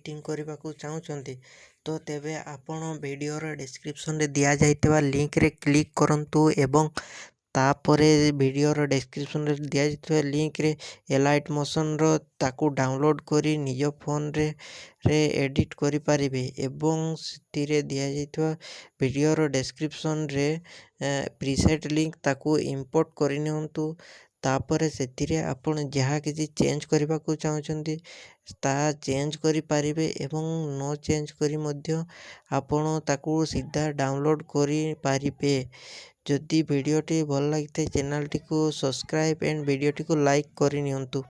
Editing କରିବାକୁ ଚାହୁଁଛନ୍ତି ତ ତେବେ ଆପଣ ଭିଡ଼ିଓର ଡେସ୍କ୍ରିପ୍ସନରେ ଦିଆଯାଇଥିବା ଲିଙ୍କରେ କ୍ଲିକ୍ କରନ୍ତୁ ଏବଂ ତାପରେ ଭିଡ଼ିଓର ଡେସ୍କ୍ରିପ୍ସନରେ ଦିଆଯାଇଥିବା ଲିଙ୍କରେ ଏଲାଇଟ୍ ମୋସନ୍ର ତାକୁ ଡାଉନଲୋଡ଼୍ କରି ନିଜ ଫୋନରେ ଏଡ଼ିଟ୍ କରିପାରିବେ ଏବଂ ସେଥିରେ ଦିଆଯାଇଥିବା ଭିଡ଼ିଓର ଡେସ୍କ୍ରିପ୍ସନରେ ପ୍ରିସେଟ୍ ଲିଙ୍କ ତାକୁ ଇମ୍ପୋର୍ଟ କରିନିଅନ୍ତୁ। ତାପରେ ସେଥିରେ ଆପଣ ଯାହା କିଛି ଚେଞ୍ଜ କରିବାକୁ ଚାହୁଁଛନ୍ତି ତାହା ଚେଞ୍ଜ କରିପାରିବେ ଏବଂ ନ ଚେଞ୍ଜ କରି ମଧ୍ୟ ଆପଣ ତାକୁ ସିଧା ଡାଉନଲୋଡ଼୍ କରିପାରିବେ। ଯଦି ଭିଡ଼ିଓଟି ଭଲ ଲାଗିଥାଏ ଚ୍ୟାନେଲଟିକୁ ସବସ୍କ୍ରାଇବ୍ ଏଣ୍ଡ ଭିଡ଼ିଓଟିକୁ ଲାଇକ୍ କରିନିଅନ୍ତୁ।